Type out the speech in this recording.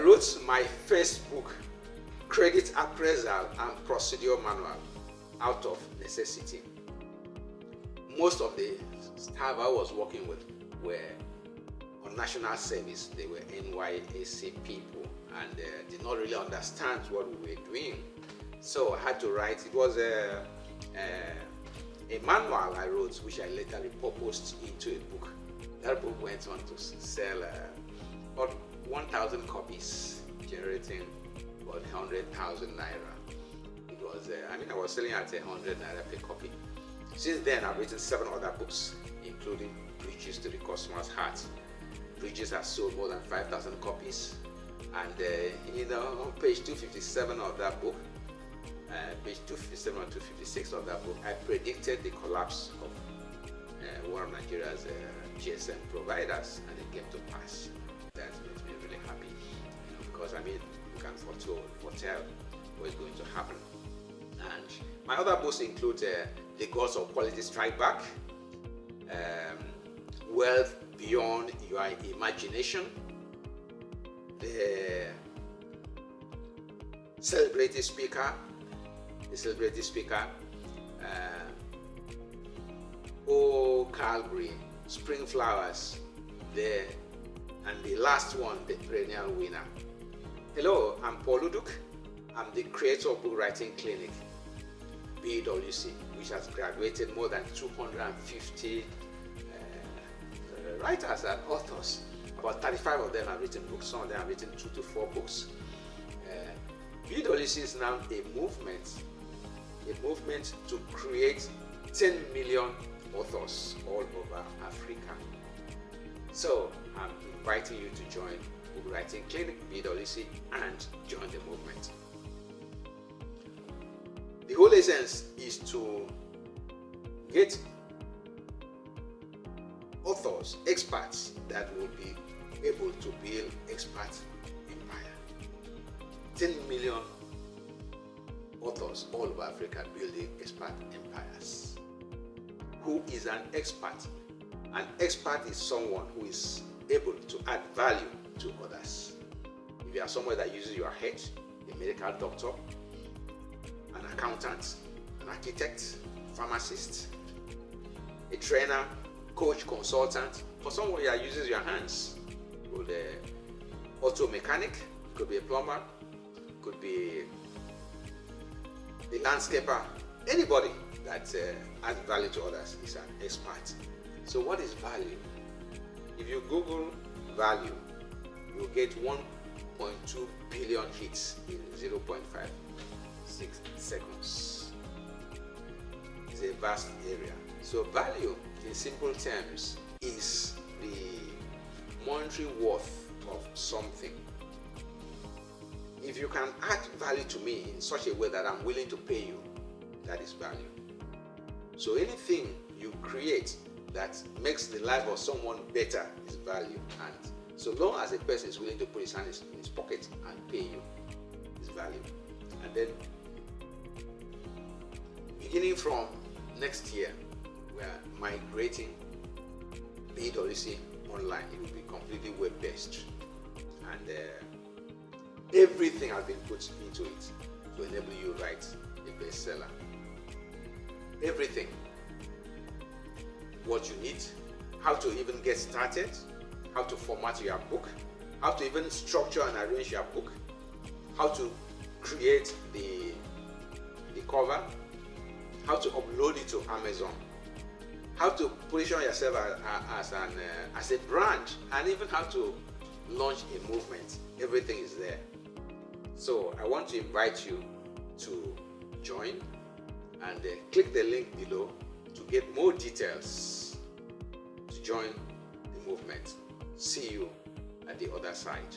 wrote my first book, Credit Appraisal and Procedure Manual, out of necessity. Most of the staff I was working with were on national service. They were NYSC people and did not really understand what we were doing. So I had to write. It was a manual I wrote, which I later repurposed into a book. That book went on to sell about 1,000 copies, generating about 100,000 naira. It was, I was selling at 100 naira per copy. Since then, I've written 7 other books, including Bridges to the Customer's Heart. Bridges have sold more than 5,000 copies. And on page 257 of that book, page 257 or 256 of that book, I predicted the collapse of one of Nigeria's GSM providers, and it came to pass. That makes me really happy, because you can foretell what is going to happen. And my other books include The Gods of Quality Strike Back, Wealth Beyond Your Imagination, The Celebrity Speaker, Oh Calgary, Spring Flowers, and the last one, The Perennial Winner. Hello, I'm Paul Uduk. I'm the creator of Book Writing Clinic, BWC, which has graduated more than 250 writers and authors. About 35 of them have written books. Some of them have written 2 to 4 books. BWC is now a movement to create 10 million authors all over Africa. So I'm inviting you to join Book Writing Clinic, BWC, and join the movement. The whole essence is to get authors, experts that will be able to build expert empire. 10 million authors all over Africa building expert empires. Who is an expert? An expert is someone who is able to add value to others. If you are someone that uses your head, a medical doctor, an accountant, an architect, pharmacist, a trainer, coach, consultant, for someone that uses your hands, could be an auto mechanic, could be a plumber, could be a landscaper, anybody that adds value to others is an expert. So what is value? If you Google value, you'll get 1.2 billion hits in 0.56 seconds. It's a vast area. So value, in simple terms, is the monetary worth of something. If you can add value to me in such a way that I'm willing to pay you, that is value. So anything you create that makes the life of someone better is value. And so long as a person is willing to put his hand in his pocket and pay you, is value. And then beginning from next year, we are migrating BWC online. It will be completely web-based. And everything has been put into it to enable you to write a bestseller. Everything. What you need, how to even get started, how to format your book, how to even structure and arrange your book, how to create the cover, how to upload it to Amazon, how to position yourself as a brand, and even how to launch a movement. Everything is there. So I want to invite you to join and click the link below to get more details to join the movement. See you at the other side.